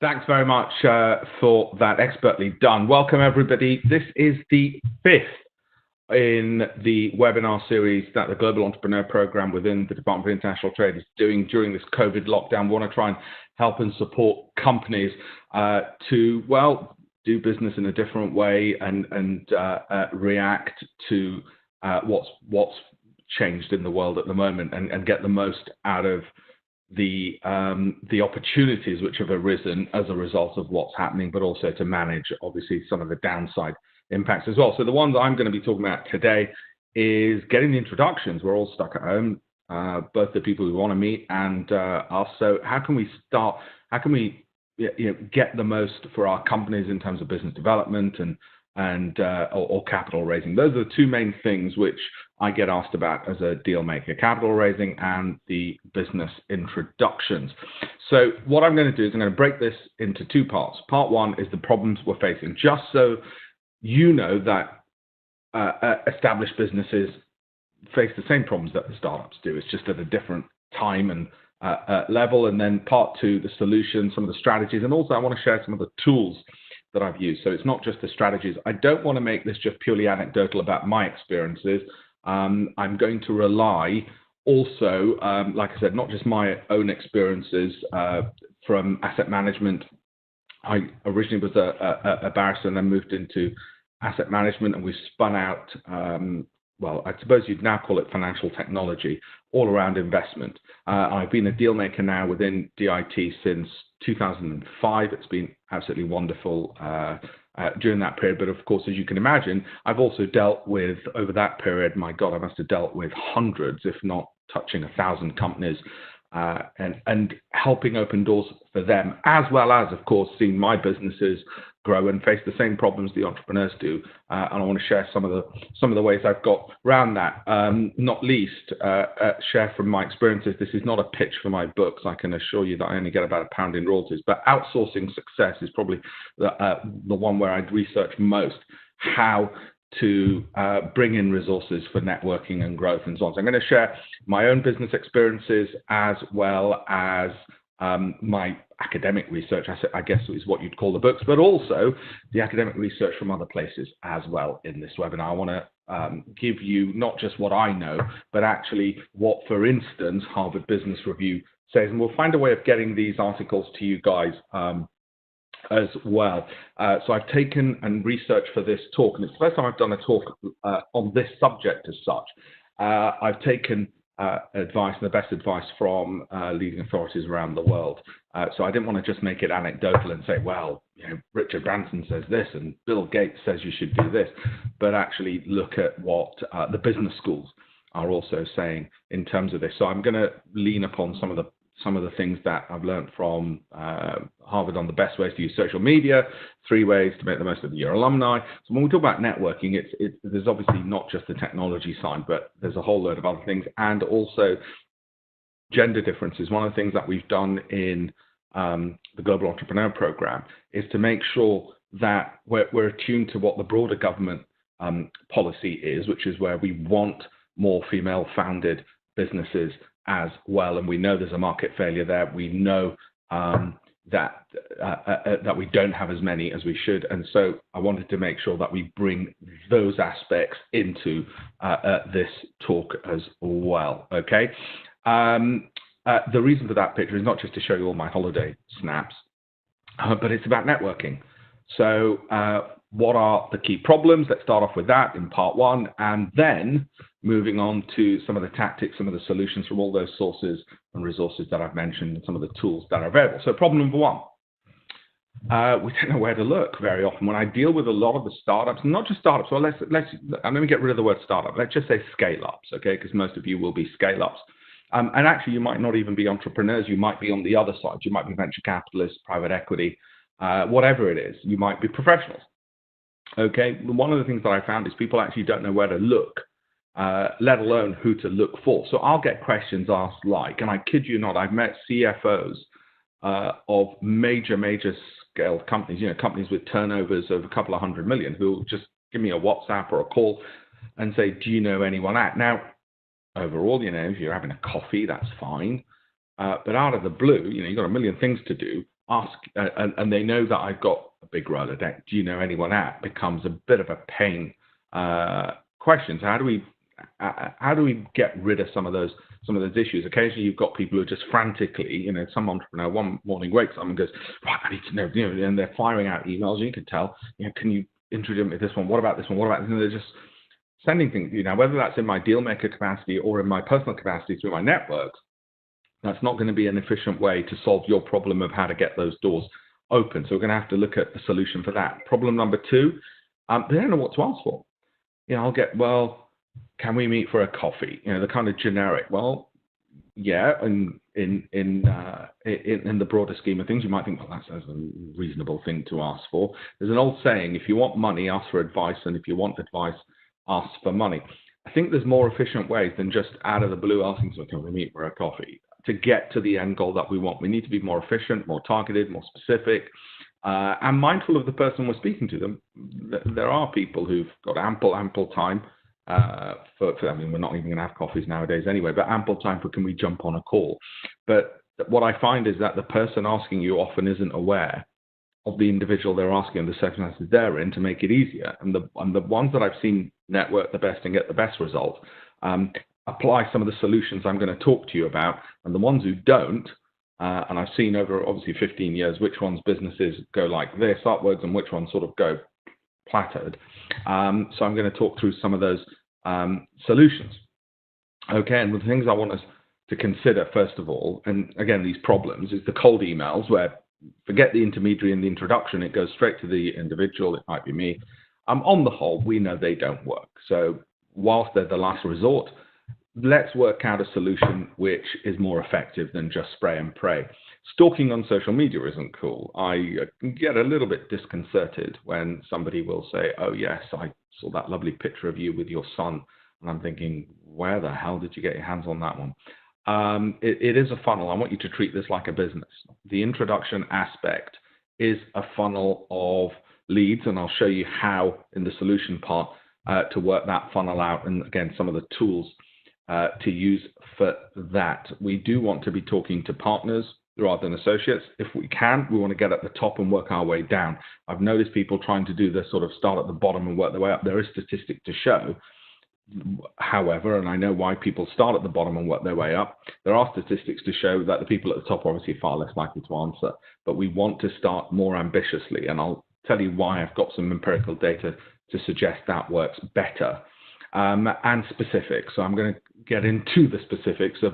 Thanks very much for that expertly done. Welcome, everybody. This is the fifth in the webinar series that the Global Entrepreneur Program within the Department of International Trade is doing during this COVID lockdown. We want to try and help and support companies to, well, do business in a different way and react to what's changed in the world at the moment and get the most out of the opportunities which have arisen as a result of what's happening, but also to manage, obviously, some of the downside impacts as well. So the ones I'm going to be talking about today is getting the introductions. We're all stuck at home, both the people we want to meet and us. So how can we start? How can we get the most for our companies in terms of business development or capital raising? Those are the two main things which I get asked about as a deal maker: capital raising and the business introductions. So what I'm going to do is I'm going to break this into two parts. Part one is the problems we're facing, just so you know that established businesses face the same problems that the startups do. It's just at a different time and level. And then part two, the solutions, some of the strategies, and also I want to share some of the tools that I've used. So it's not just the strategies. I don't want to make this just purely anecdotal about my experiences. I'm going to rely also, like I said, not just my own experiences from asset management. I originally was a barrister and then moved into asset management, and we spun out, well, I suppose you'd now call it financial technology, all around investment. I've been a deal maker now within DIT since 2005. It's been absolutely wonderful during that period. But of course, as you can imagine, I've also dealt with, over that period, my God, I must have dealt with hundreds, if not touching 1,000 companies, and helping open doors for them, as well as, of course, seeing my businesses grow and face the same problems the entrepreneurs do. And I want to share some of the ways I've got around that. Not least, share from my experiences. This is not a pitch for my books. I can assure you that I only get about £1 in royalties. But outsourcing success is probably the one where I'd research most how to bring in resources for networking and growth and so on. So I'm going to share my own business experiences as well as my academic research, I guess is what you'd call the books, but also the academic research from other places as well in this webinar. I want to give you not just what I know, but actually what, for instance, Harvard Business Review says, and we'll find a way of getting these articles to you guys as well. So I've taken and researched for this talk, and it's the first time I've done a talk on this subject as such. I've taken advice, and the best advice from leading authorities around the world. So I didn't want to just make it anecdotal and say, well, Richard Branson says this and Bill Gates says you should do this, but actually look at what the business schools are also saying in terms of this. So I'm going to lean upon some of the things that I've learned from Harvard on the best ways to use social media, 3 ways to make the most of your alumni. So when we talk about networking, there's obviously not just the technology side, but there's a whole load of other things, and also gender differences. One of the things that we've done in the Global Entrepreneur Program is to make sure that we're attuned to what the broader government policy is, which is where we want more female-founded businesses as well, and we know there's a market failure there. We know that we don't have as many as we should, and so I wanted to make sure that we bring those aspects into this talk as well. Okay, the reason for that picture is not just to show you all my holiday snaps, but it's about networking. So what are the key problems? Let's start off with that in part one, and then moving on to some of the tactics, some of the solutions from all those sources and resources that I've mentioned, and some of the tools that are available. So problem number one, we don't know where to look very often. When I deal with a lot of the startups, and not just startups, well, let me get rid of the word startup. Let's just say scale-ups, okay? Because most of you will be scale-ups. And actually, you might not even be entrepreneurs. You might be on the other side. You might be venture capitalists, private equity, whatever it is. You might be professionals. Okay, one of the things that I found is people actually don't know where to look, let alone who to look for. So I'll get questions asked like, and I kid you not, I've met CFOs of major scaled companies, companies with turnovers of a couple of 100 million, who will just give me a WhatsApp or a call and say, do you know anyone at? Now, overall, if you're having a coffee, that's fine. But out of the blue, you've got a million things to do. ask, and they know that I've got a big Rolodex, do you know anyone at, becomes a bit of a pain question. So how do we get rid of some of those issues? Occasionally, you've got people who are just frantically, some entrepreneur one morning wakes up and goes, right, I need to know, and they're firing out emails. You can tell, can you introduce me to this one? What about this one? What about this? And they're just sending things, whether that's in my deal maker capacity or in my personal capacity through my networks. That's not going to be an efficient way to solve your problem of how to get those doors open. So we're going to have to look at a solution for that. Problem number two, they don't know what to ask for. I'll get, well, can we meet for a coffee? The kind of generic, well, yeah, and in the broader scheme of things, you might think, well, that's a reasonable thing to ask for. There's an old saying, if you want money, ask for advice, and if you want advice, ask for money. I think there's more efficient ways than just out of the blue asking, so can we meet for a coffee? To get to the end goal that we want, we need to be more efficient, more targeted, more specific, and mindful of the person we're speaking to. Them. There are people who've got ample time for. I mean, we're not even going to have coffees nowadays anyway, but ample time for can we jump on a call? But what I find is that the person asking you often isn't aware of the individual they're asking and the circumstances they're in to make it easier. And the ones that I've seen network the best and get the best results. Apply some of the solutions I'm going to talk to you about, and the ones who don't, and I've seen over obviously 15 years which ones businesses go like this upwards and which ones sort of go plateaued. So I'm going to talk through some of those solutions. Okay, and the things I want us to consider first of all, and again these problems, is the cold emails where forget the intermediary and the introduction, it goes straight to the individual, it might be me. On the whole, we know they don't work. So whilst they're the last resort, let's work out a solution which is more effective than just spray and pray. Stalking on social media isn't cool. I get a little bit disconcerted when somebody will say, oh yes, I saw that lovely picture of you with your son. And I'm thinking, where the hell did you get your hands on that one? It is a funnel. I want you to treat this like a business. The introduction aspect is a funnel of leads, and I'll show you how in the solution part to work that funnel out, and again, some of the tools to use for that. We do want to be talking to partners rather than associates. If we can, we want to get at the top and work our way down. I've noticed people trying to do this sort of start at the bottom and work their way up. There is statistic to show, however, and I know why people start at the bottom and work their way up. There are statistics to show that the people at the top are obviously far less likely to answer, but we want to start more ambitiously, and I'll tell you why. I've got some empirical data to suggest that works better. And specific. So I'm going to get into the specifics of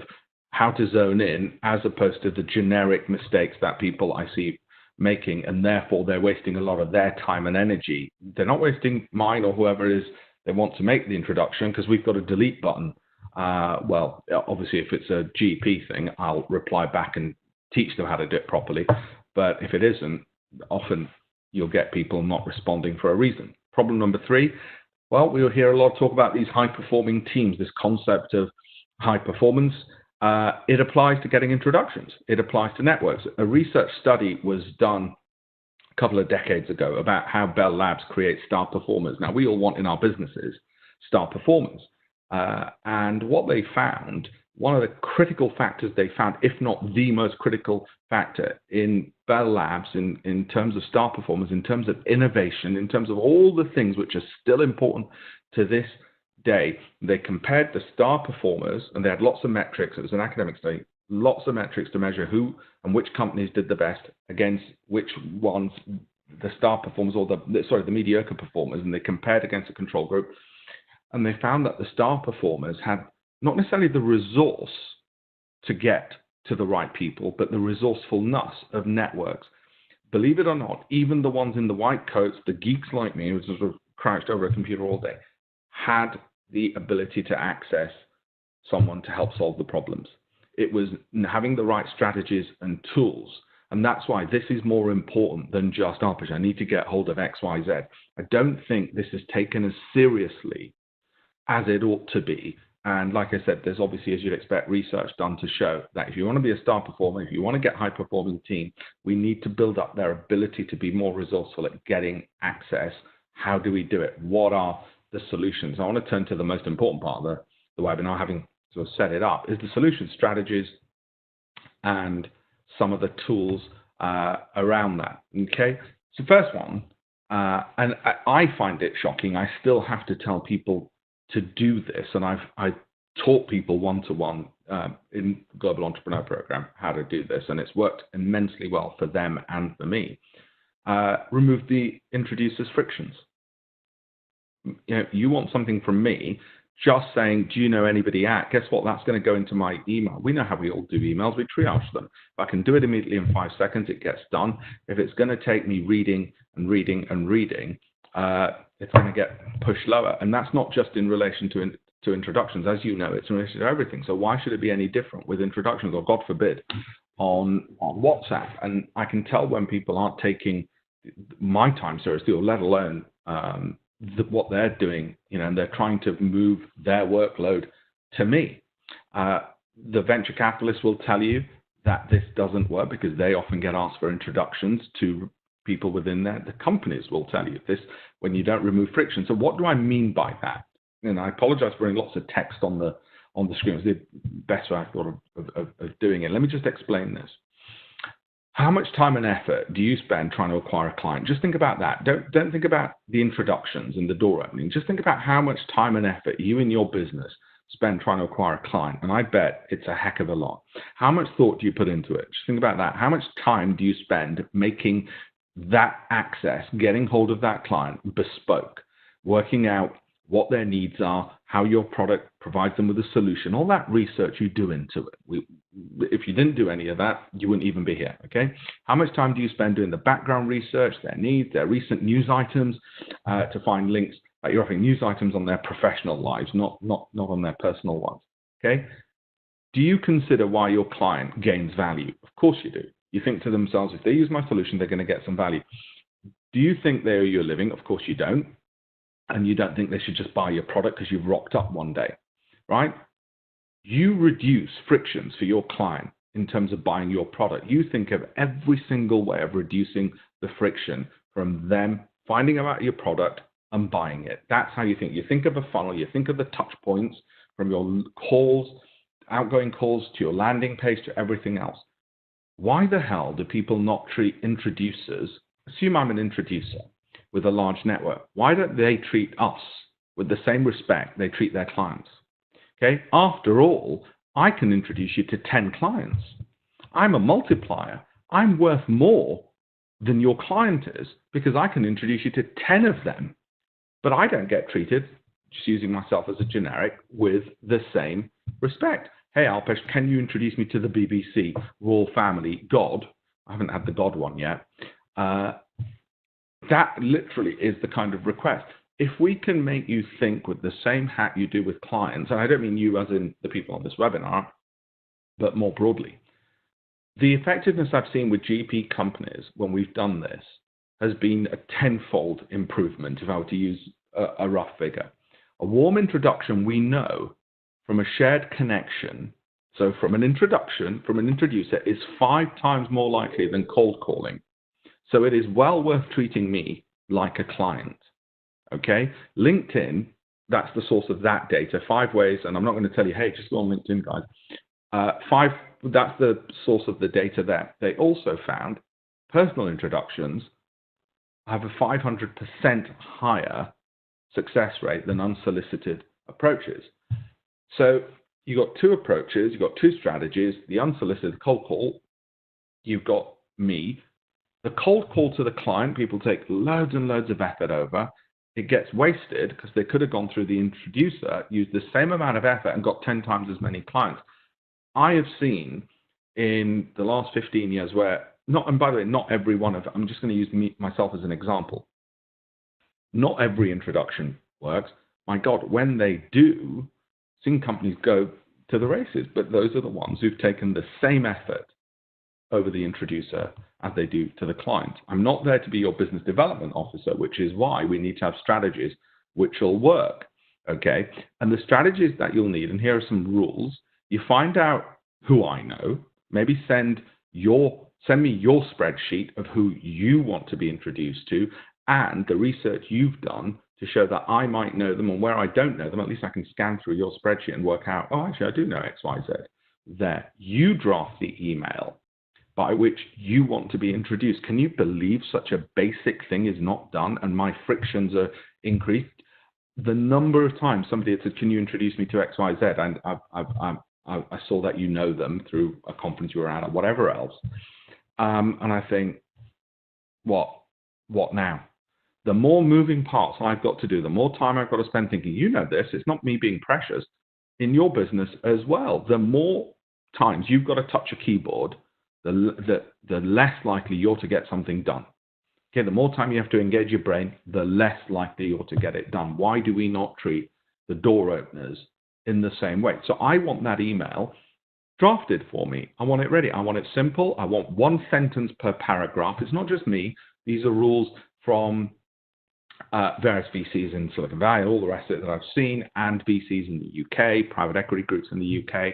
how to zone in as opposed to the generic mistakes that people I see making, and therefore they're wasting a lot of their time and energy. They're not wasting mine or whoever it is they want to make the introduction, because we've got a delete button. Well, obviously, if it's a GP thing, I'll reply back and teach them how to do it properly. But if it isn't, often you'll get people not responding for a reason. Problem number three, well, we'll hear a lot of talk about these high-performing teams, this concept of high performance. It applies to getting introductions. It applies to networks. A research study was done a couple of decades ago about how Bell Labs creates star performers. Now, we all want in our businesses star performers. And what they found, one of the critical factors they found, if not the most critical factor in Bell Labs in terms of star performers, in terms of innovation, in terms of all the things which are still important to this day, they compared the star performers, and they had lots of metrics. It was an academic study, lots of metrics to measure who and which companies did the best against which ones, the star performers or the mediocre performers, and they compared against a control group. And they found that the star performers had not necessarily the resource to get to the right people, but the resourcefulness of networks. Believe it or not, even the ones in the white coats, the geeks like me, who sort of crouched over a computer all day, had the ability to access someone to help solve the problems. It was having the right strategies and tools. And that's why this is more important than just, I need to get hold of X, Y, Z. I don't think this is taken as seriously as it ought to be. And like I said, there's obviously, as you'd expect, research done to show that if you want to be a star performer, if you want to get a high-performing team, we need to build up their ability to be more resourceful at getting access. How do we do it? What are the solutions? I want to turn to the most important part of the webinar, having sort of set it up, is the solution strategies and some of the tools around that. Okay, so first one, and I find it shocking. I still have to tell people to do this, and I taught people one-to-one in the Global Entrepreneur Program how to do this, and it's worked immensely well for them and for me. Remove the introducer's frictions. You want something from me, just saying, do you know anybody at? Guess what? That's going to go into my email. We know how we all do emails. We triage them. If I can do it immediately in 5 seconds, it gets done. If it's going to take me reading and reading and reading, it's going to get pushed lower. And that's not just in relation to introductions. As you know, it's in relation to everything. So why should it be any different with introductions, or God forbid, on WhatsApp? And I can tell when people aren't taking my time seriously, or let alone what they're doing, and they're trying to move their workload to me. The venture capitalists will tell you that this doesn't work because they often get asked for introductions to people within there. The companies will tell you this when you don't remove friction. So what do I mean by that? And I apologize for putting lots of text on the screen. It's the best way I thought of doing it. Let me just explain this. How much time and effort do you spend trying to acquire a client? Just think about that. Don't think about the introductions and the door opening. Just think about how much time and effort you in your business spend trying to acquire a client. And I bet it's a heck of a lot. How much thought do you put into it? Just think about that. How much time do you spend making that access, getting hold of that client bespoke, working out what their needs are, how your product provides them with a solution, all that research you do into it. If you didn't do any of that, you wouldn't even be here, okay? How much time do you spend doing the background research, their needs, their recent news items, to find links? You're offering news items on their professional lives, not on their personal ones, okay? Do you consider why your client gains value? Of course you do. You think to themselves, if they use my solution, they're going to get some value. Do you think they owe you a living? Of course you don't. And you don't think they should just buy your product because you've rocked up one day, right? You reduce frictions for your client in terms of buying your product. You think of every single way of reducing the friction from them finding out your product and buying it. That's how you think. You think of a funnel. You think of the touch points from your calls, outgoing calls, to your landing page, to everything else. Why the hell do people not treat introducers? Assume I'm an introducer with a large network. Why don't they treat us with the same respect they treat their clients? Okay. After all, I can introduce you to 10 clients. I'm a multiplier. I'm worth more than your client is because I can introduce you to 10 of them, but I don't get treated, just using myself as a generic, with the same respect. Hey, Alpesh, can you introduce me to the BBC royal family God? I haven't had the God one yet. That literally is the kind of request. If we can make you think with the same hat you do with clients, and I don't mean you as in the people on this webinar, but more broadly, the effectiveness I've seen with GP companies when we've done this has been a tenfold improvement, if I were to use a rough figure. A warm introduction, we know from a shared connection, so from an introduction, from an introducer, is 5 times more likely than cold calling. So it is well worth treating me like a client, okay? LinkedIn, that's the source of that data, 5 ways, and I'm not going to tell you, hey, just go on LinkedIn, guys. That's the source of the data there. They also found personal introductions have a 500% higher success rate than unsolicited approaches. So you've got 2 approaches, you've got 2 strategies, the unsolicited cold call, you've got me. The cold call to the client, people take loads and loads of effort over. It gets wasted because they could have gone through the introducer, used the same amount of effort and got 10 times as many clients. I have seen in the last 15 years where, and by the way, not every one of, I'm just going to use myself as an example. Not every introduction works. My God, when they do, I've seen companies go to the races, but those are the ones who've taken the same effort over the introducer as they do to the client. I'm not there to be your business development officer, which is why we need to have strategies which will work, okay? And the strategies that you'll need, and here are some rules. You find out who I know, maybe send me your spreadsheet of who you want to be introduced to and the research you've done to show that I might know them, and where I don't know them, at least I can scan through your spreadsheet and work out, oh, actually, I do know X, Y, Z. There, you draft the email. by which you want to be introduced. Can you believe such a basic thing is not done and my frictions are increased? The number of times somebody had said, can you introduce me to XYZ? And I saw that you know them through a conference you were at or whatever else. And I think, what now? The more moving parts I've got to do, the more time I've got to spend thinking, you know this, it's not me being precious, in your business as well. The more times you've got to touch a keyboard, the less likely you're to get something done. Okay, the more time you have to engage your brain, the less likely you're to get it done. Why do we not treat the door openers in the same way? So I want that email drafted for me. I want it ready. I want it simple. I want one sentence per paragraph. It's not just me. These are rules from various VCs in Silicon Valley, all the rest of it that I've seen, and VCs in the UK, private equity groups in the UK,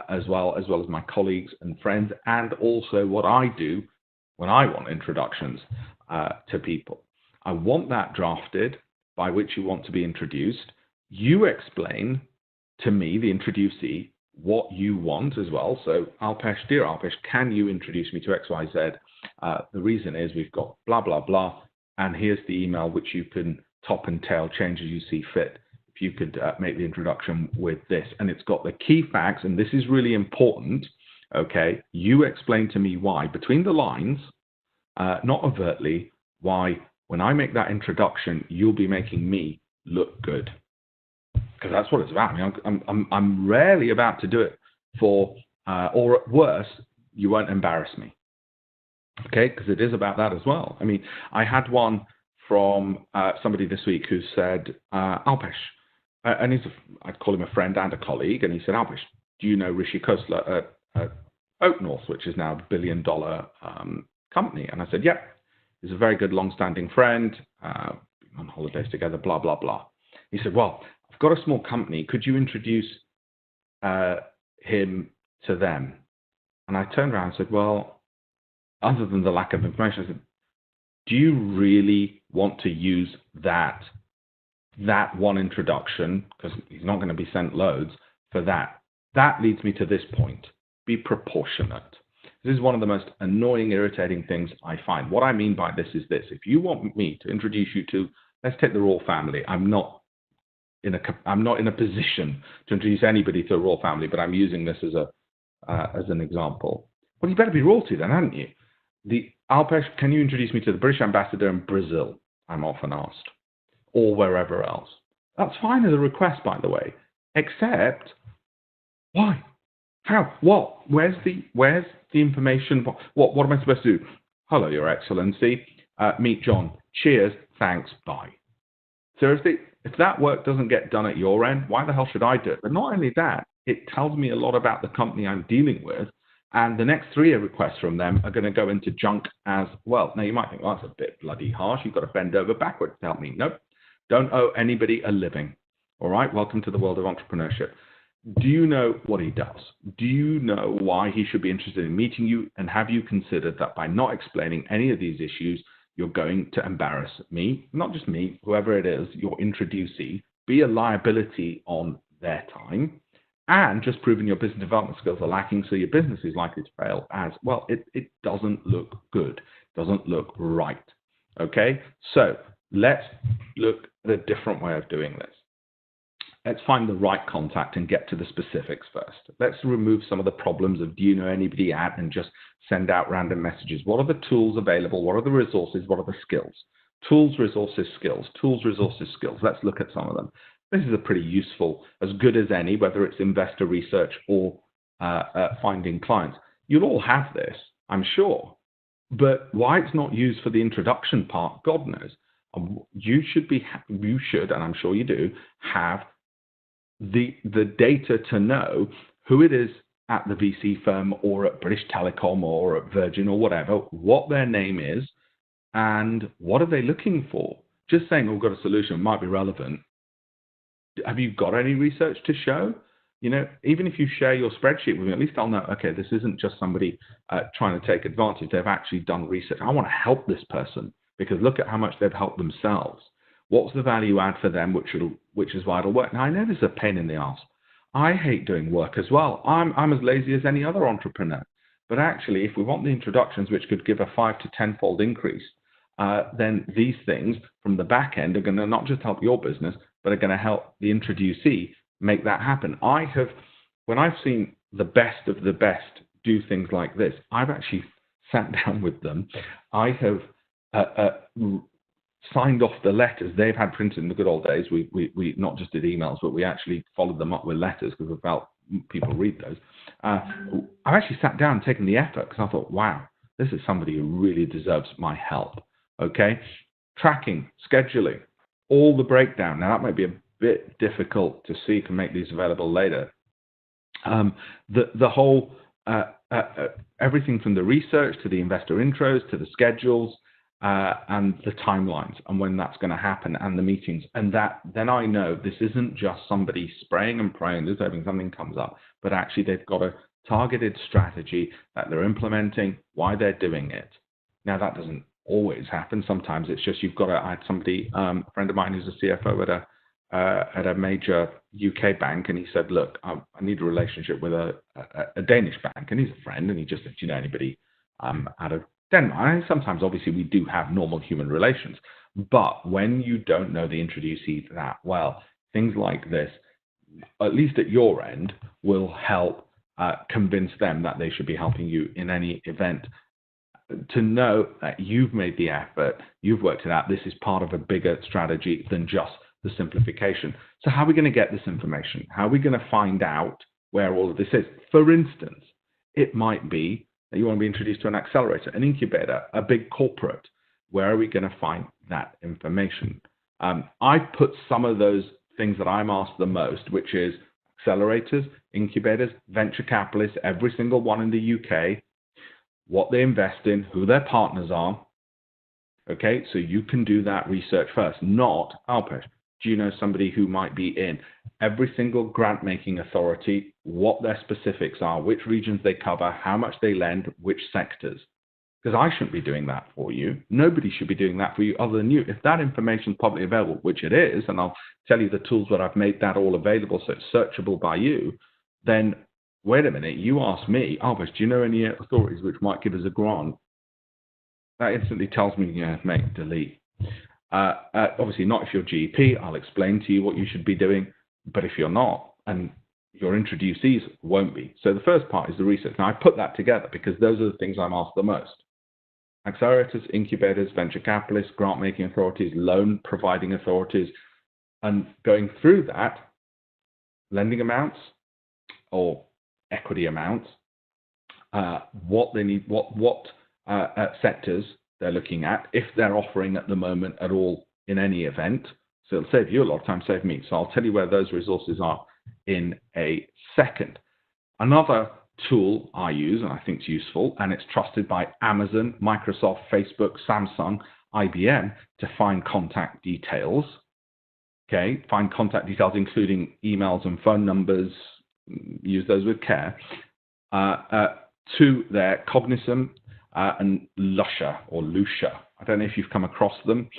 as well as my colleagues and friends, and also what I do when I want introductions to people. I want that drafted by which you want to be introduced. You explain to me, the introducee, what you want as well. So, Alpesh, dear Alpesh, can you introduce me to XYZ? The reason is we've got blah, blah, blah, and here's the email which you can top and tail, change as you see fit. If you could make the introduction with this. And it's got the key facts, and this is really important, okay? You explain to me why, between the lines, not overtly, why when I make that introduction, you'll be making me look good. Because that's what it's about. I mean, I'm rarely about to do it for, or at worst, you won't embarrass me. Okay, because it is about that as well. I mean, I had one from somebody this week who said, Alpesh, and I'd call him a friend and a colleague, and he said, Alpesh, do you know Rishi Khosla at Oak North, which is now a $1 billion company? And I said, yeah, he's a very good long-standing friend, on holidays together, blah, blah, blah. He said, well, I've got a small company. Could you introduce him to them? And I turned around and said, well, other than the lack of information, I said, do you really want to use that one introduction, because he's not going to be sent loads, for that? That leads me to this point. Be proportionate. This is one of the most annoying, irritating things I find. What I mean by this is this. If you want me to introduce you to, let's take the royal family. I'm not in a position to introduce anybody to the royal family, but I'm using this as an example. Well, you better be royalty then, haven't you? Alpesh, can you introduce me to the British ambassador in Brazil? I'm often asked, or wherever else. That's fine as a request, by the way. Except, why? How? What? Where's the information? What am I supposed to do? Hello, Your Excellency. Meet John. Cheers. Thanks. Bye. Seriously, if that work doesn't get done at your end, why the hell should I do it? But not only that, it tells me a lot about the company I'm dealing with. And the next 3 requests from them are going to go into junk as well. Now, you might think, well, that's a bit bloody harsh. You've got to bend over backwards to help me. Nope. Don't owe anybody a living. All right? Welcome to the world of entrepreneurship. Do you know what he does? Do you know why he should be interested in meeting you? And have you considered that by not explaining any of these issues, you're going to embarrass me, not just me, whoever it is, your introducee, be a liability on their time, and just proving your business development skills are lacking, so your business is likely to fail as well. It doesn't look good, doesn't look right. Okay, so let's look at a different way of doing this. Let's find the right contact and get to the specifics first. Let's remove some of the problems of do you know anybody at and just send out random messages. What are the tools available? What are the resources? What are the skills? Tools, resources, skills. Tools, resources, skills. Let's look at some of them. This is a pretty useful, as good as any, whether it's investor research or finding clients. You'll all have this, I'm sure. But why it's not used for the introduction part, God knows. You should, and I'm sure you do, have the data to know who it is at the VC firm or at British Telecom or at Virgin or whatever, what their name is, and what are they looking for. Just saying, oh, we've got a solution might be relevant. Have you got any research to show? You know, even if you share your spreadsheet with me, at least I'll know, okay, this isn't just somebody trying to take advantage. They've actually done research. I want to help this person because look at how much they've helped themselves. What's the value add for them, which is vital work? Now, I know this is a pain in the ass. I hate doing work as well. I'm as lazy as any other entrepreneur. But actually, if we want the introductions, which could give a 5 to 10-fold increase, then these things from the back end are going to not just help your business, but are going to help the introducee make that happen. When I've seen the best of the best do things like this, I've actually sat down with them. I have signed off the letters they've had printed in the good old days. We not just did emails, but we actually followed them up with letters because we felt people read those. I've actually sat down and taken the effort because I thought, wow, this is somebody who really deserves my help. Okay, tracking, scheduling, all the breakdown. Now that might be a bit difficult to see. You can make these available later. The whole everything from the research to the investor intros to the schedules and the timelines and when that's going to happen and the meetings, and that then I know this isn't just somebody spraying and praying, just hoping something comes up, but actually they've got a targeted strategy that they're implementing, why they're doing it. Now that doesn't always happen. Sometimes it's just you've got to. I had somebody, a friend of mine who's a CFO at a major UK bank, and he said, look, I need a relationship with a Danish bank, and he's a friend, and he just said, do you know anybody out of Denmark? And sometimes, obviously, we do have normal human relations, but when you don't know the introducee that well, things like this, at least at your end, will help convince them that they should be helping you in any event. To know that you've made the effort, you've worked it out, this is part of a bigger strategy than just the simplification. So how are we going to get this information? How are we going to find out where all of this is? For instance, it might be that you want to be introduced to an accelerator, an incubator, a big corporate. Where are we going to find that information? I put some of those things that I'm asked the most, which is accelerators, incubators, venture capitalists, every single one in the UK, what they invest in, who their partners are. Okay, so you can do that research first, not, Alpesh, do you know somebody who might be in every single grant-making authority, what their specifics are, which regions they cover, how much they lend, which sectors? Because I shouldn't be doing that for you. Nobody should be doing that for you other than you. If that information is publicly available, which it is, and I'll tell you the tools that I've made that all available so it's searchable by you, then wait a minute, you ask me, Albert, do you know any authorities which might give us a grant? That instantly tells me, yeah, mate, delete. Obviously not if you're GEP, I'll explain to you what you should be doing, but if you're not, and your introducees won't be. So the first part is the research. Now I put that together because those are the things I'm asked the most. Accelerators, incubators, venture capitalists, grant-making authorities, loan-providing authorities, and going through that, lending amounts or equity amounts, what they need, what sectors they're looking at, if they're offering at the moment at all in any event. So it'll save you a lot of time, save me. So I'll tell you where those resources are in a second. Another tool I use, and I think it's useful, and it's trusted by Amazon, Microsoft, Facebook, Samsung, IBM, to find contact details. Okay, find contact details, including emails and phone numbers. Use those with care. To their Cognizant and Lusha or Lucia. I don't know if you've come across them.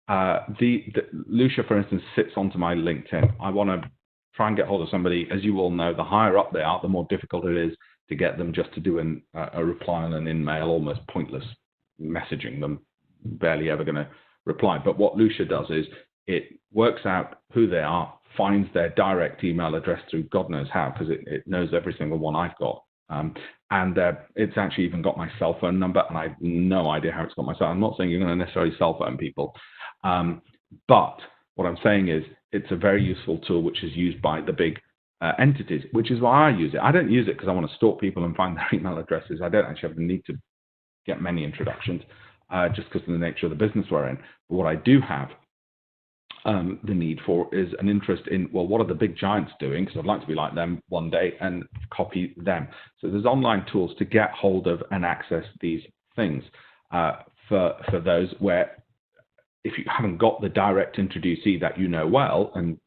The Lucia, for instance, sits onto my LinkedIn. I want to try and get hold of somebody. As you all know, the higher up they are, the more difficult it is to get them just to do a reply on an in-mail, almost pointless messaging them, barely ever going to reply. But what Lucia does is it works out who they are, finds their direct email address through God knows how, because it knows every single one I've got. And it's actually even got my cell phone number, and I have no idea how it's got my cell phone. I'm not saying you're going to necessarily cell phone people, but what I'm saying is it's a very useful tool which is used by the big entities, which is why I use it. I don't use it because I want to stalk people and find their email addresses. I don't actually have the need to get many introductions just because of the nature of the business we're in. But what I do have the need for is an interest in, well, what are the big giants doing? Because I'd like to be like them one day and copy them. So there's online tools to get hold of and access these things for those where if you haven't got the direct introducee that you know well, and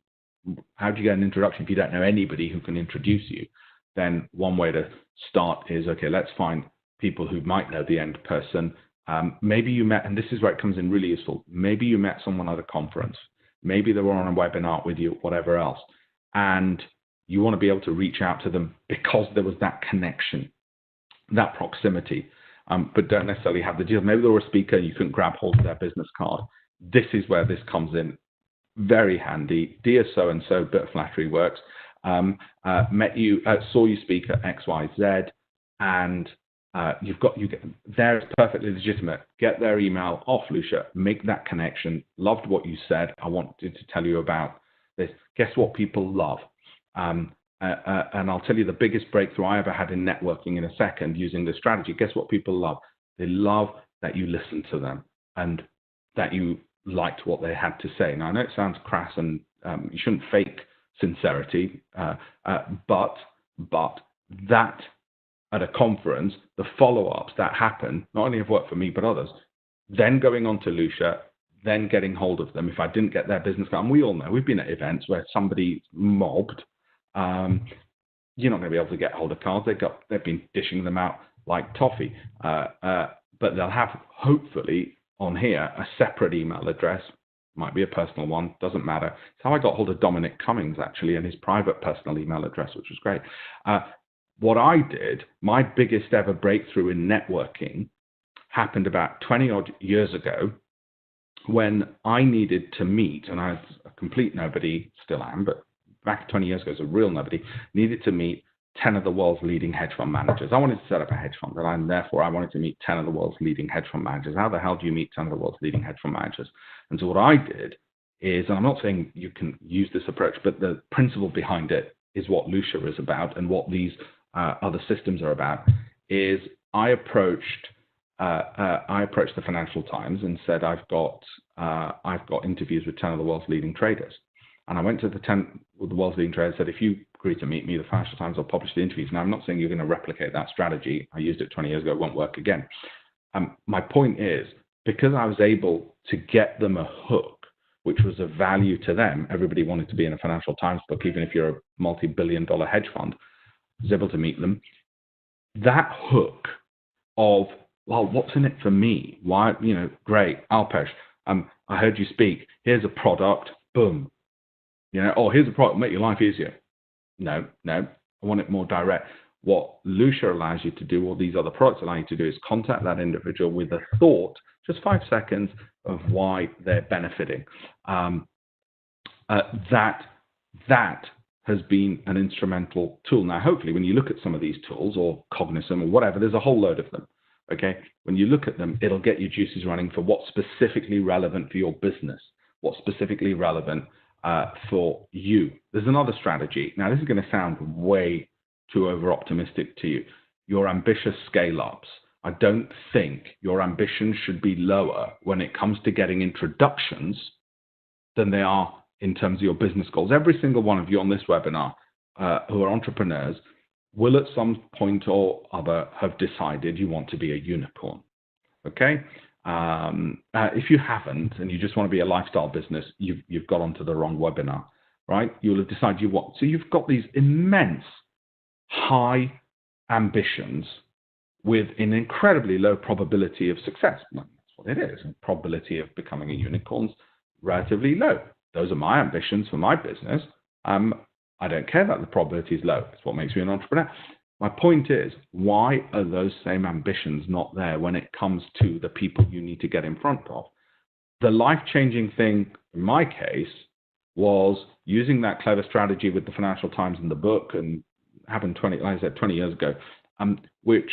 how do you get an introduction if you don't know anybody who can introduce you? Then one way to start is, okay, let's find people who might know the end person. Maybe you met, and this is where it comes in really useful, maybe you met someone at a conference. Maybe they were on a webinar with you, whatever else, and you want to be able to reach out to them because there was that connection. that proximity, but don't necessarily have the deal. Maybe they're a speaker, you can grab hold of their business card. This is where this comes in very handy. Dear so-and-so, bit of flattery works. Met you, saw you speak at XYZ, and there is perfectly legitimate. Get their email off Lucia, make that connection. Loved what you said. I wanted to tell you about this. Guess what people love? And I'll tell you the biggest breakthrough I ever had in networking in a second using this strategy. Guess what people love? They love that you listened to them and that you liked what they had to say. Now, I know it sounds crass and you shouldn't fake sincerity, but that at a conference, the follow-ups that happen, not only have worked for me, but others, then going on to Lucia, then getting hold of them. If I didn't get their business card, and we all know, we've been at events where somebody mobbed, you're not going to be able to get hold of cards. They've been dishing them out like toffee. But they'll have, hopefully, on here, a separate email address. Might be a personal one, doesn't matter. It's how I got hold of Dominic Cummings, actually, and his private personal email address, which was great. What I did, my biggest ever breakthrough in networking happened about 20 odd years ago when I needed to meet, and I was a complete nobody, still am, but back 20 years ago as a real nobody, needed to meet 10 of the world's leading hedge fund managers. I wanted to set up a hedge fund, and therefore I wanted to meet 10 of the world's leading hedge fund managers. How the hell do you meet 10 of the world's leading hedge fund managers? And so what I did is, and I'm not saying you can use this approach, but the principle behind it is what Lucia is about and what these other systems are about, is I approached the Financial Times and said, I've got interviews with 10 of the world's leading traders. And I went to the 10 of the world's leading traders and said, if you agree to meet me, the Financial Times will publish the interviews. Now, I'm not saying you're going to replicate that strategy. I used it 20 years ago. It won't work again. My point is, because I was able to get them a hook, which was of value to them, everybody wanted to be in a Financial Times book, even if you're a multi-billion-dollar hedge fund, I was able to meet them. That hook of, well, what's in it for me? Why, great, Alpesh, I heard you speak. Here's a product, boom. Here's a product, make your life easier. No, I want it more direct. What Lucia allows you to do, or these other products allow you to do, is contact that individual with a thought, just 5 seconds, of why they're benefiting. That has been an instrumental tool. Now, hopefully, when you look at some of these tools, or Cognizant, or whatever, there's a whole load of them. Okay, when you look at them, it'll get your juices running for what's specifically relevant for your business, what's specifically relevant for you. There's another strategy. Now, this is going to sound way too over-optimistic to you. Your ambitious scale-ups. I don't think your ambitions should be lower when it comes to getting introductions than they are in terms of your business goals. Every single one of you on this webinar who are entrepreneurs will at some point or other have decided you want to be a unicorn. Okay? If you haven't, and you just want to be a lifestyle business, you've got onto the wrong webinar, right? You'll have decided you want. So you've got these immense high ambitions with an incredibly low probability of success. Well, that's what it is. The probability of becoming a unicorn is relatively low. Those are my ambitions for my business. I don't care that the probability is low. It's what makes me an entrepreneur. My point is, why are those same ambitions not there when it comes to the people you need to get in front of? The life-changing thing, in my case, was using that clever strategy with the Financial Times in the book, and happened 20 years ago, which,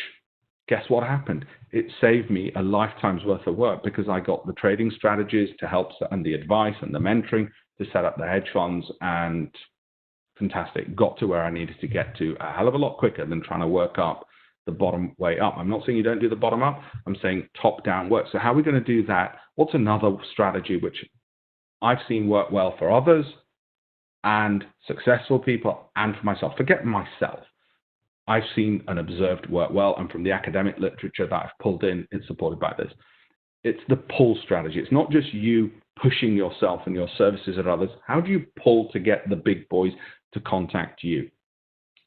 guess what happened? It saved me a lifetime's worth of work, because I got the trading strategies to help, and the advice and the mentoring to set up the hedge funds, and fantastic, got to where I needed to get to a hell of a lot quicker than trying to work up the bottom way up. I'm not saying you don't do the bottom up. I'm saying top down work. So how are we going to do that? What's another strategy which I've seen work well for others and successful people and for myself? Forget myself. I've seen and observed work well, and from the academic literature that I've pulled in, it's supported by this. It's the pull strategy. It's not just you pushing yourself and your services at others. How do you pull to get the big boys to contact you?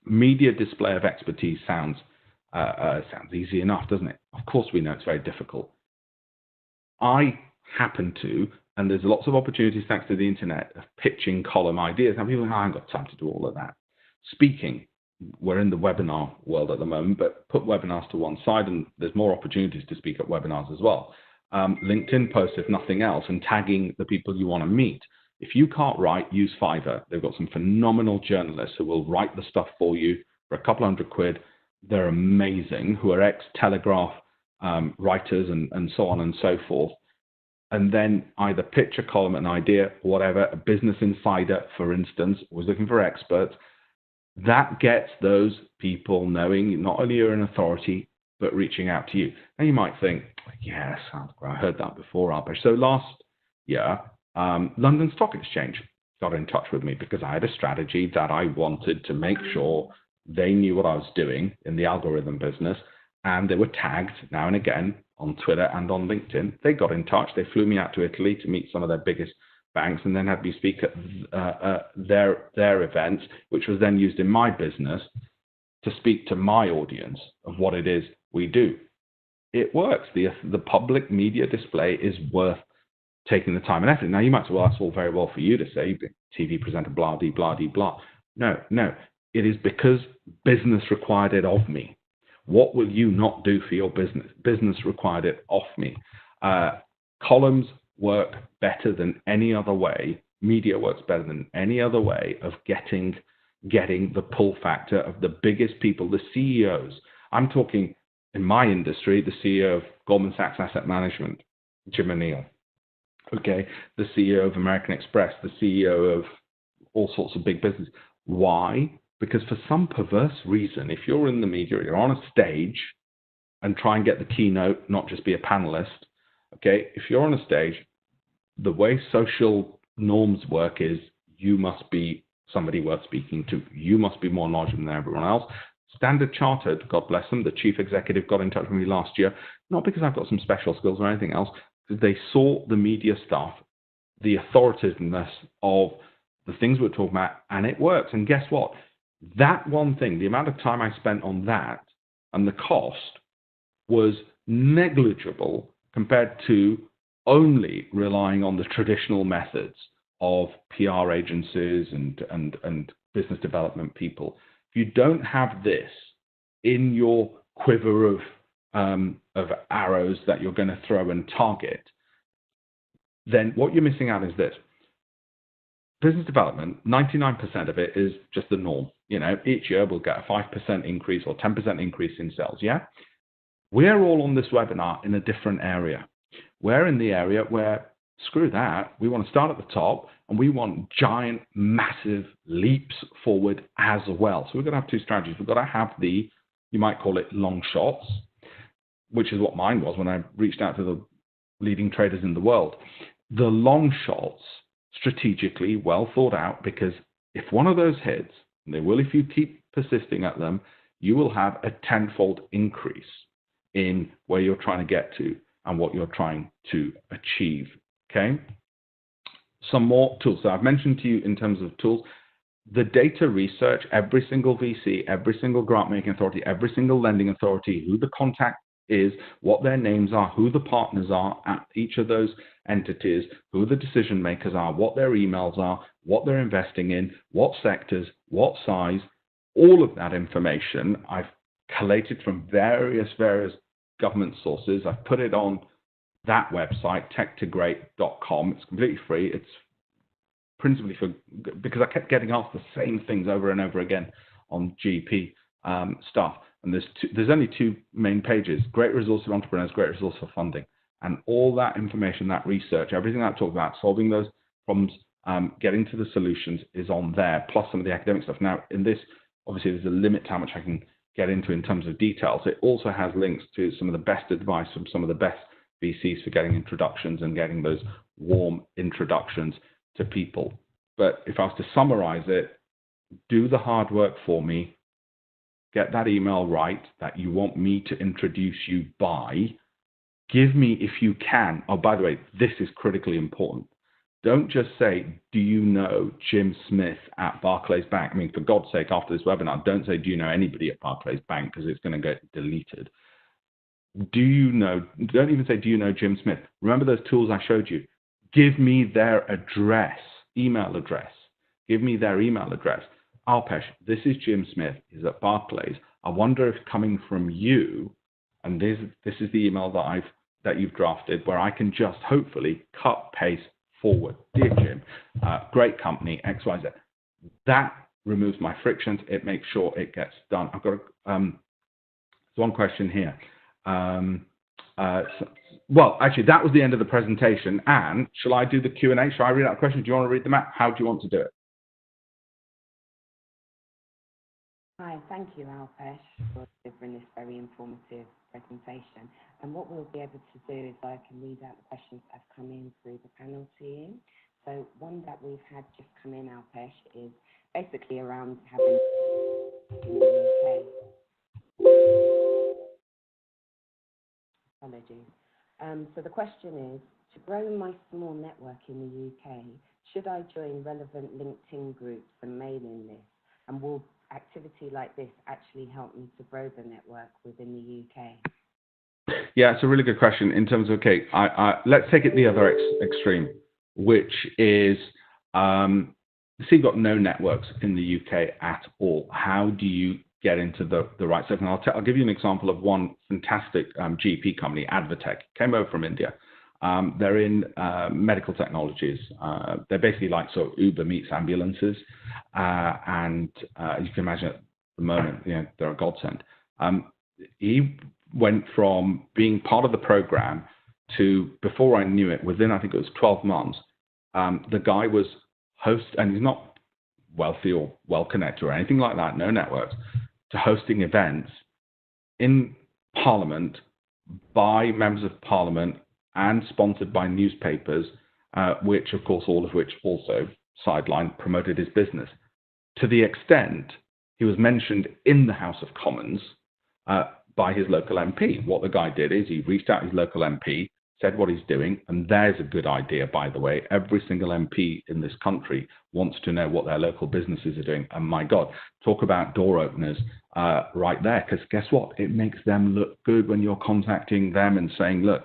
Media display of expertise sounds easy enough, doesn't it? Of course we know it's very difficult. I happen to, and there's lots of opportunities thanks to the internet, of pitching column ideas. Now people think, I haven't got time to do all of that. Speaking, we're in the webinar world at the moment, but put webinars to one side, and there's more opportunities to speak at webinars as well. LinkedIn posts, if nothing else, and tagging the people you want to meet. If you can't write, use Fiverr. They've got some phenomenal journalists who will write the stuff for you for a couple £100. They're amazing, who are ex-Telegraph writers and so on and so forth. And then either pitch a column, an idea, whatever. A Business Insider, for instance, was looking for experts. That gets those people knowing not only you're an authority, but reaching out to you. Now you might think, yes, I heard that before, Alpesh. So last year, London Stock Exchange got in touch with me because I had a strategy that I wanted to make sure they knew what I was doing in the algorithm business, and they were tagged now and again on Twitter and on LinkedIn. They got in touch. They flew me out to Italy to meet some of their biggest banks, and then had me speak at their events, which was then used in my business to speak to my audience of what it is we do. It works. The public media display is worth taking the time and effort. Now you might say, well, that's all very well for you to say, TV presenter, blah, de, blah, de, blah. No. It is because business required it of me. What will you not do for your business? Business required it of me. Columns work better than any other way. Media works better than any other way of getting the pull factor of the biggest people, the CEOs. I'm talking in my industry, the CEO of Goldman Sachs Asset Management, Jim O'Neill. Okay, the CEO of American Express, the CEO of all sorts of big business. Why? Because for some perverse reason, if you're in the media, you're on a stage and try and get the keynote, not just be a panelist. Okay, if you're on a stage, the way social norms work is you must be somebody worth speaking to. You must be more knowledgeable than everyone else. Standard Chartered, God bless them, the chief executive got in touch with me last year, not because I've got some special skills or anything else, because they saw the media stuff, the authoritativeness of the things we're talking about, and it works. And guess what? That one thing, the amount of time I spent on that and the cost was negligible compared to only relying on the traditional methods of PR agencies and business development people. If you don't have this in your quiver of arrows that you're going to throw and target, then what you're missing out is this. Business development, 99% of it is just the norm. Each year we'll get a 5% increase or 10% increase in sales. Yeah, we're all on this webinar in a different area. We're in the area where, screw that, we want to start at the top and we want giant, massive leaps forward as well. So we've got to have two strategies. We've got to have the, you might call it long shots, which is what mine was when I reached out to the leading traders in the world. The long shots, strategically well thought out, because if one of those hits, and they will if you keep persisting at them, you will have a tenfold increase in where you're trying to get to and what you're trying to achieve. Okay? Some more tools. So I've mentioned to you in terms of tools, the data research, every single VC, every single grant making authority, every single lending authority, who the contact is, what their names are, who the partners are at each of those entities, who the decision makers are, what their emails are, what they're investing in, what sectors, what size, all of that information I've collated from various government sources. I've put it on that website, tech2great.com. It's completely free. It's principally because I kept getting asked the same things over and over again on GP stuff. And there's only two main pages: great resource for entrepreneurs, great resource for funding. And all that information, that research, everything I talked about, solving those problems, getting to the solutions is on there, plus some of the academic stuff. Now, in this, obviously, there's a limit to how much I can get into in terms of details. It also has links to some of the best advice from some of the best VCs for getting introductions and getting those warm introductions to people. But if I was to summarize it, do the hard work for me. Get that email right that you want me to introduce you by. Give me, if you can, oh, by the way, this is critically important. Don't just say, do you know Jim Smith at Barclays Bank? I mean, for God's sake, after this webinar, don't say, do you know anybody at Barclays Bank, because it's going to get deleted. Don't even say, do you know Jim Smith? Remember those tools I showed you? Give me their address, email address. Give me their email address. Alpesh, this is Jim Smith. He's at Barclays. I wonder if coming from you, and this is the email that you've drafted, where I can just hopefully cut, paste, forward. Dear Jim, great company, XYZ. That removes my frictions. It makes sure it gets done. I've got one question here. Well, actually, that was the end of the presentation. And shall I do the Q&A? Shall I read out the questions? Do you want to read them out? How do you want to do it? Hi, thank you, Alpesh, for delivering this very informative presentation. And what we'll be able to do is I can read out the questions that have come in through the panel team. So one that we've had just come in, Alpesh, is basically around having in the UK. Apologies. So the question is, to grow my small network in the UK, should I join relevant LinkedIn groups and mailing lists? And will activity like this actually help me to grow the network within the UK? Yeah, it's a really good question in terms of, okay, let's take it the other extreme, which is, so you've got no networks in the UK at all. How do you get into the right stuff? And I'll give you an example of one fantastic GP company, Advatech, came over from India. They're in medical technologies. They're basically like sort of Uber meets ambulances. And you can imagine at the moment, they're a godsend. He went from being part of the program to, before I knew it, within, I think it was 12 months, the guy was host, and he's not wealthy or well-connected or anything like that, no networks, to hosting events in Parliament by members of Parliament and sponsored by newspapers, which, of course, all of which also sideline promoted his business. To the extent he was mentioned in the House of Commons by his local MP. What the guy did is he reached out to his local MP, said what he's doing, and there's a good idea, by the way. Every single MP in this country wants to know what their local businesses are doing. And my God, talk about door openers right there, because guess what? It makes them look good when you're contacting them and saying, look,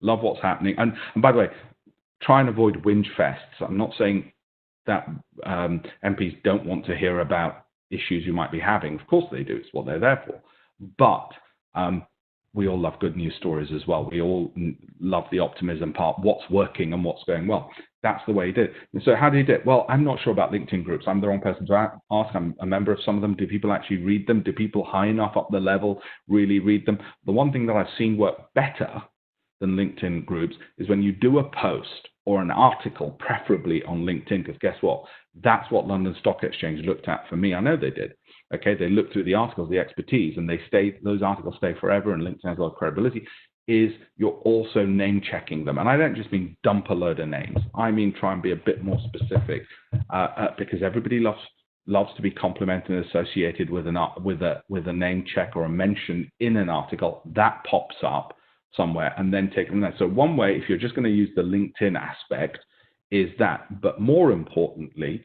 love what's happening. And by the way, try and avoid whinge fests. I'm not saying that MPs don't want to hear about issues you might be having. Of course they do. It's what they're there for. But we all love good news stories as well. We all love the optimism part, what's working and what's going well. That's the way he did it. And so how did he do it? Well, I'm not sure about LinkedIn groups. I'm the wrong person to ask. I'm a member of some of them. Do people actually read them? Do people high enough up the level really read them? The one thing that I've seen work better than LinkedIn groups is when you do a post or an article, preferably on LinkedIn, because guess what? That's what London Stock Exchange looked at for me. I know they did. Okay, they looked through the articles, the expertise, and those articles stay forever, and LinkedIn has a lot of credibility, is you're also name checking them. And I don't just mean dump a load of names. I mean try and be a bit more specific, because everybody loves to be complimented and associated with a name check or a mention in an article. That pops up somewhere, and then take it from there. So one way, if you're just going to use the LinkedIn aspect, is that. But more importantly,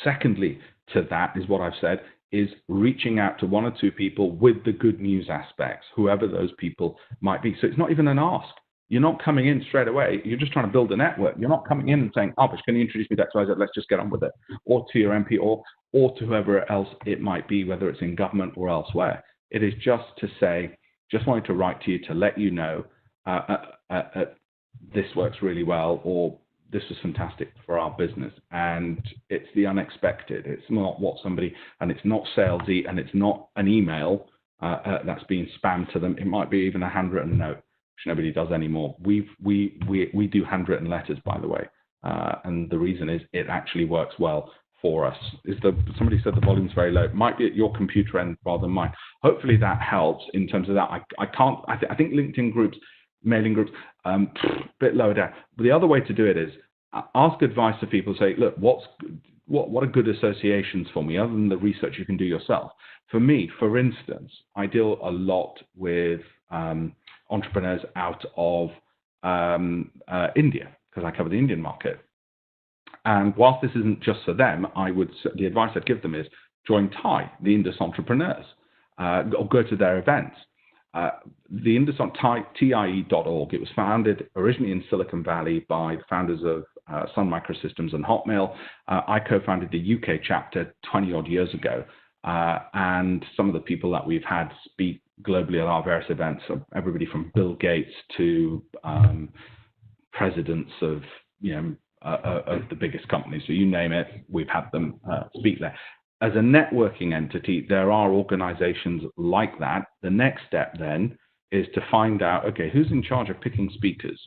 secondly to that is what I've said, is reaching out to one or two people with the good news aspects, whoever those people might be. So it's not even an ask. You're not coming in straight away. You're just trying to build a network. You're not coming in and saying, Alpesh, can you introduce me to XYZ? Let's just get on with it. Or to your MP or to whoever else it might be, whether it's in government or elsewhere. It is just to say, just wanted to write to you to let you know this works really well, or this was fantastic for our business. And it's the unexpected. It's not what somebody, and it's not salesy, and it's not an email that's being spammed to them. It might be even a handwritten note, which nobody does anymore. We do handwritten letters, by the way. And the reason is it actually works well for us. Somebody said the volume's very low. It might be at your computer end rather than mine. Hopefully that helps in terms of that. I think LinkedIn groups, mailing groups, a bit lower down. But the other way to do it is ask advice to people. Say, look, what are good associations for me other than the research you can do yourself? For me, for instance, I deal a lot with entrepreneurs out of India, because I cover the Indian market. And whilst this isn't just for them, the advice I'd give them is join TIE, the Indus Entrepreneurs, or go to their events. The Indus TIE.org. It was founded originally in Silicon Valley by the founders of Sun Microsystems and Hotmail. I co-founded the UK chapter 20 odd years ago. And some of the people that we've had speak globally at our various events, everybody from Bill Gates to presidents of, of the biggest companies. So you name it, we've had them speak there. As a networking entity, there are organizations like that. The next step then is to find out, okay, who's in charge of picking speakers,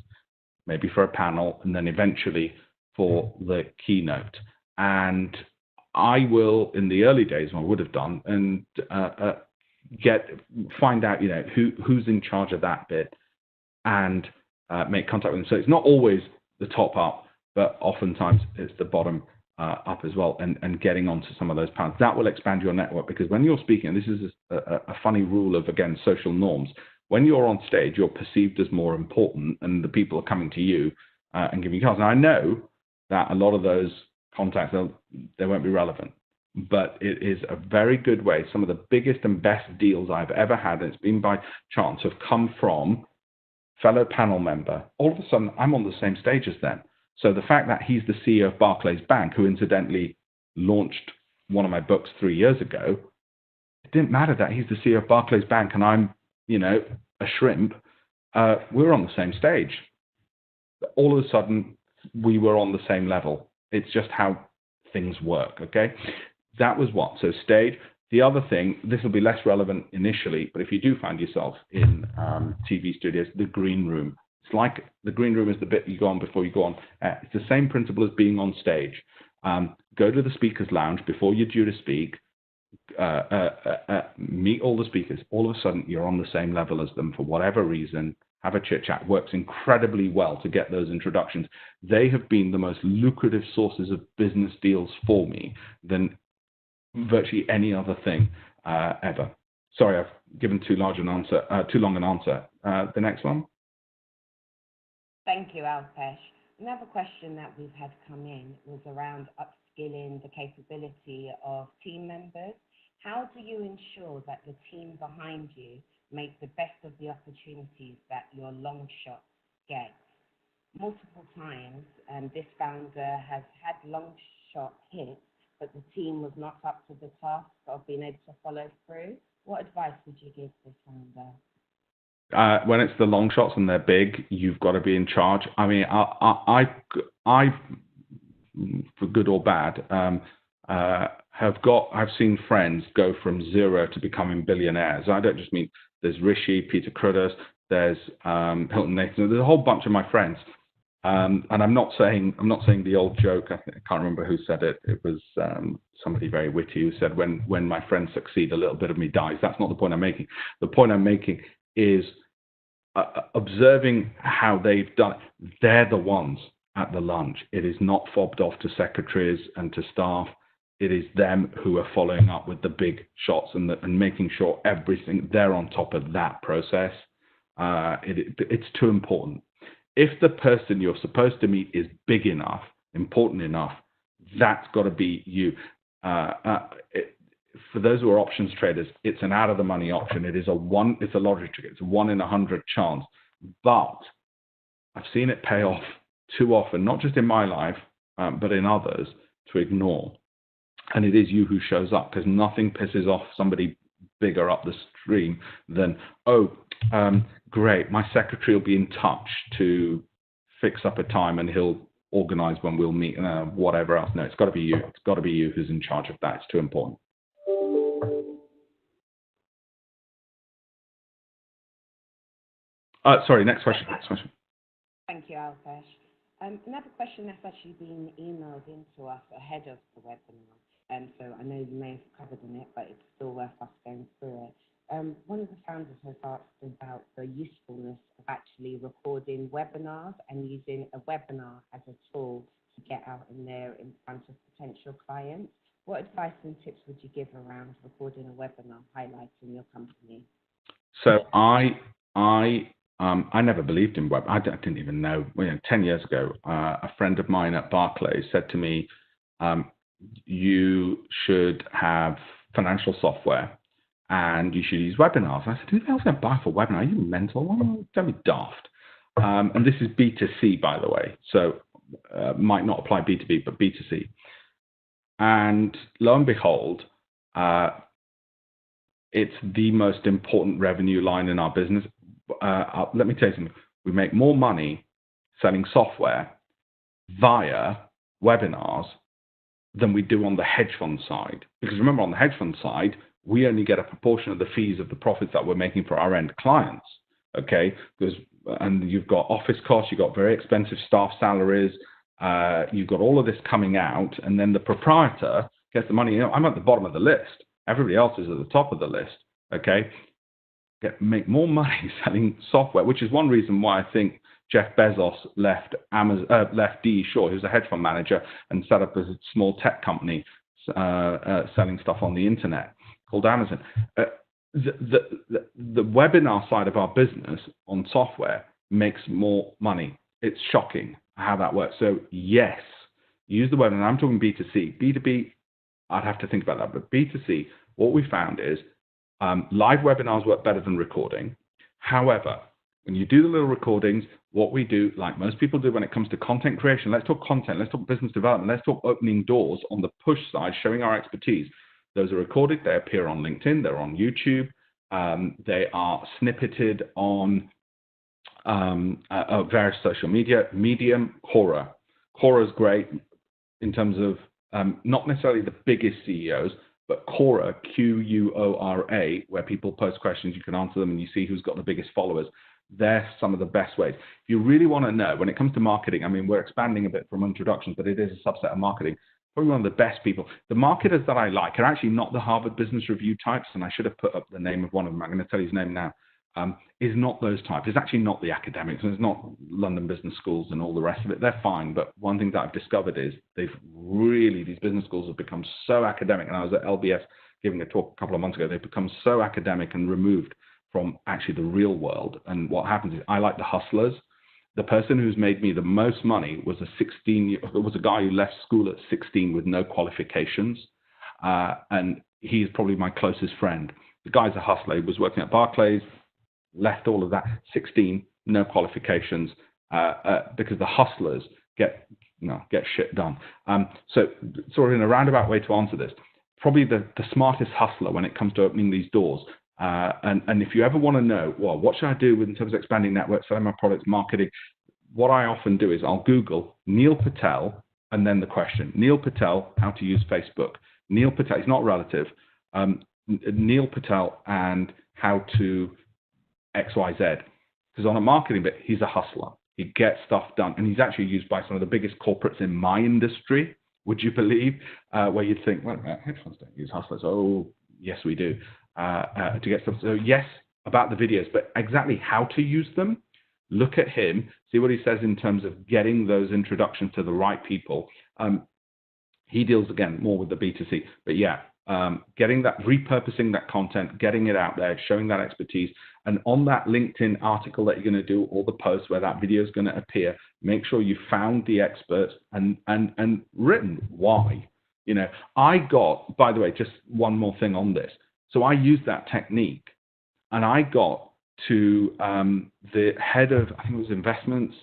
maybe for a panel, and then eventually for the keynote. And I will, in the early days, I would have done, and find out, who's in charge of that bit, and make contact with them. So it's not always the top up, but oftentimes it's the bottom up as well, and getting onto some of those panels. That will expand your network, because when you're speaking, and this is a funny rule of, again, social norms, when you're on stage, you're perceived as more important, and the people are coming to you and giving you cards. And I know that a lot of those contacts, they won't be relevant, but it is a very good way. Some of the biggest and best deals I've ever had, and it's been by chance, have come from fellow panel member. All of a sudden, I'm on the same stage as them. So the fact that he's the CEO of Barclays Bank, who incidentally launched one of my books 3 years ago, it didn't matter that he's the CEO of Barclays Bank and I'm, a shrimp. We're on the same stage. All of a sudden, we were on the same level. It's just how things work, okay? That was what? So stage. The other thing, this will be less relevant initially, but if you do find yourself in TV studios, the green room. It's like the green room is the bit you go on before you go on. It's the same principle as being on stage. Go to the speaker's lounge before you're due to speak. Meet all the speakers. All of a sudden, you're on the same level as them for whatever reason. Have a chit chat. Works incredibly well to get those introductions. They have been the most lucrative sources of business deals for me than virtually any other thing ever. Sorry, I've given too long an answer. The next one. Thank you, Alpesh. Another question that we've had come in was around upskilling the capability of team members. How do you ensure that the team behind you make the best of the opportunities that your long shot gets? Multiple times, this founder has had long shot hits, but the team was not up to the task of being able to follow through. What advice would you give this founder? When it's the long shots and they're big, you've got to be in charge. I mean, I for good or bad, I've seen friends go from zero to becoming billionaires. I don't just mean there's Rishi, Peter Cruddas, there's Hilton Nathan. There's a whole bunch of my friends, and I'm not saying the old joke. I can't remember who said it. It was somebody very witty who said, "When my friends succeed, a little bit of me dies." That's not the point I'm making. The point I'm making is observing how they've done it. They're the ones at the lunch. It is not fobbed off to secretaries and to staff. It is them who are following up with the big shots and making sure everything, they're on top of that process. It's too important. If the person you're supposed to meet is big enough, important enough, that's got to be you. For those who are options traders, it's an out of the money option. It's a lottery ticket. It's a 1 in 100 chance. But I've seen it pay off too often, not just in my life, but in others, to ignore. And it is you who shows up, because nothing pisses off somebody bigger up the stream than, great, my secretary will be in touch to fix up a time and he'll organize when we'll meet, whatever else. No, it's got to be you. It's got to be you who's in charge of that. It's too important. Sorry, next question. Thank you, Alpesh. Another question that's actually been emailed into us ahead of the webinar, so I know you may have covered in it, but it's still worth us going through it. One of the founders has asked about the usefulness of actually recording webinars and using a webinar as a tool to get out in there in front of potential clients. What advice and tips would you give around recording a webinar highlighting your company? So I never believed in web. I didn't even know. 10 years ago, a friend of mine at Barclays said to me, you should have financial software and you should use webinars. I said, who the hell's going to buy for webinar? Are you mental? Don't be daft. And this is B2C, by the way. So might not apply B2B, but B2C. And lo and behold, it's the most important revenue line in our business. Let me tell you something. We make more money selling software via webinars than we do on the hedge fund side. Because remember, on the hedge fund side, we only get a proportion of the fees of the profits that we're making for our end clients. Okay, and you've got office costs, you've got very expensive staff salaries, you've got all of this coming out, and then the proprietor gets the money. You know, I'm at the bottom of the list. Everybody else is at the top of the list. Okay, make more money selling software, which is one reason why I think Jeff Bezos left left D.E. Shaw, who's a hedge fund manager, and set up a small tech company selling stuff on the internet called Amazon. The webinar side of our business on software makes more money. It's shocking how that works. So yes, use the webinar. I'm talking B2C. B2B, I'd have to think about that. But B2C, what we found is live webinars work better than recording. However, when you do the little recordings, what we do, like most people do when it comes to content creation, let's talk content, let's talk business development, let's talk opening doors on the push side, showing our expertise. Those are recorded, they appear on LinkedIn, they're on YouTube, they are snippeted on various social media, Medium, Quora. Quora is great in terms of not necessarily the biggest CEOs, but Quora, Quora, where people post questions, you can answer them and you see who's got the biggest followers. They're some of the best ways. If you really want to know, when it comes to marketing, I mean, we're expanding a bit from introductions, but it is a subset of marketing. Probably one of the best people. The marketers that I like are actually not the Harvard Business Review types, and I should have put up the name of one of them. I'm going to tell you his name now. Is not those types. It's actually not the academics, and it's not London business schools and all the rest of it. They're fine, but one thing that I've discovered is these business schools have become so academic, and I was at LBS giving a talk a couple of months ago. They've become so academic and removed from actually the real world. And what happens is I like the hustlers. The person who's made me the most money was a guy who left school at 16 with no qualifications, and he's probably my closest friend. The guy's a hustler. He was working at Barclays, left all of that, 16, no qualifications, because the hustlers get shit done. So sort of in a roundabout way to answer this, probably the smartest hustler when it comes to opening these doors. And if you ever want to know, well, what should I do in terms of expanding networks, selling my products, marketing, what I often do is I'll Google Neil Patel and then the question, Neil Patel, how to use Facebook. Neil Patel, he's not a relative. Neil Patel and how to XYZ. Because on a marketing bit, he's a hustler. He gets stuff done. And he's actually used by some of the biggest corporates in my industry, would you believe? Where you'd think, well, hedge funds don't use hustlers. Oh, yes, we do. To get stuff. So yes, about the videos, but exactly how to use them. Look at him, see what he says in terms of getting those introductions to the right people. He deals again more with the B2C, but yeah, getting that, repurposing that content, getting it out there, showing that expertise, and on that LinkedIn article that you're going to do, or the post where that video is going to appear, make sure you found the experts and written why. You know, I got, by the way, just one more thing on this. So I used that technique, and I got to the head of, I think it was investments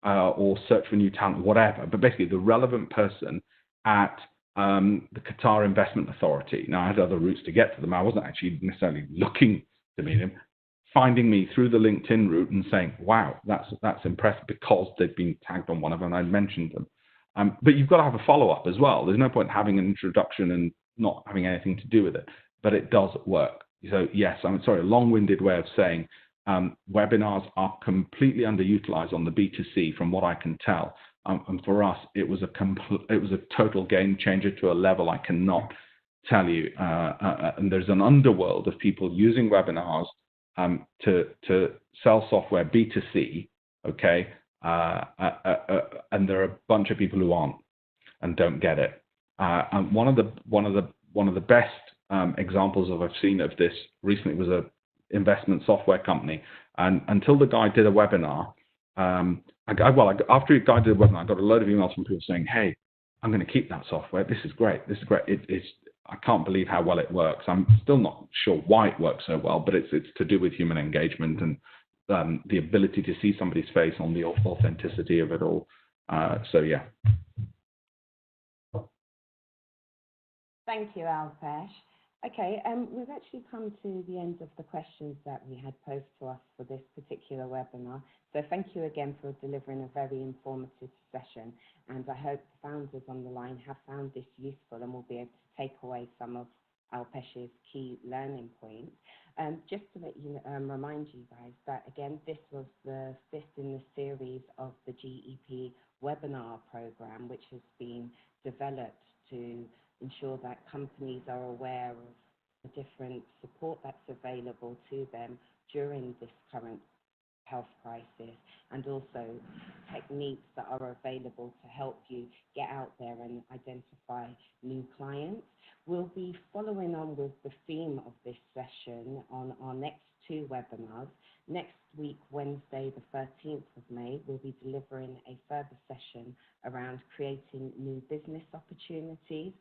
or search for new talent, whatever, but basically the relevant person at the Qatar Investment Authority. Now, I had other routes to get to them. I wasn't actually necessarily looking to meet him, finding me through the LinkedIn route and saying, wow, that's impressive, because they've been tagged on one of them and I mentioned them. But you've got to have a follow-up as well. There's no point having an introduction and not having anything to do with it. But it does work. So yes, I'm sorry, a long-winded way of saying webinars are completely underutilized on the B2C from what I can tell. And for us, it was a total game changer to a level I cannot tell you. And there's an underworld of people using webinars to sell software B2C, okay? And there are a bunch of people who aren't and don't get it. And one of the best examples I've seen of this recently was a investment software company, and until the guy did a webinar, after the guy did a webinar, I got a load of emails from people saying, hey, I'm going to keep that software. This is great. I can't believe how well it works. I'm still not sure why it works so well, but it's to do with human engagement and the ability to see somebody's face on the authenticity of it all. So yeah. Thank you, Alpesh. Okay, we've actually come to the end of the questions that we had posed to us for this particular webinar. So thank you again for delivering a very informative session. And I hope the founders on the line have found this useful and will be able to take away some of Alpesh's key learning points. Just to let you remind you guys that, again, this was the fifth in the series of the GEP webinar program, which has been developed to ensure that companies are aware of the different support that's available to them during this current health crisis, and also techniques that are available to help you get out there and identify new clients. We'll be following on with the theme of this session on our next two webinars. Next week, Wednesday, the 13th of May, we'll be delivering a further session around creating new business opportunities.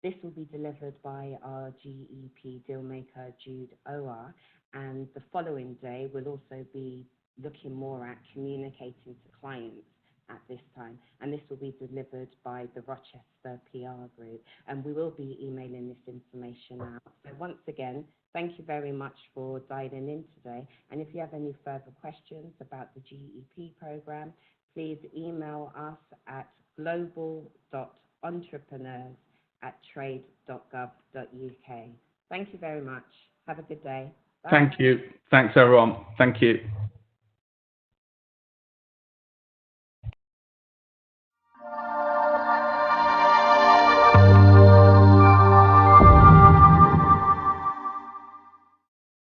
This will be delivered by our GEP dealmaker, Jude Oar, and the following day we'll also be looking more at communicating to clients at this time, and this will be delivered by the Rochester PR group, and we will be emailing this information out. So once again, thank you very much for dialing in today, and if you have any further questions about the GEP program, please email us at global.entrepreneurs@trade.gov.uk. Thank you very much. Have a good day. Bye. Thank you. Thanks, everyone. Thank you.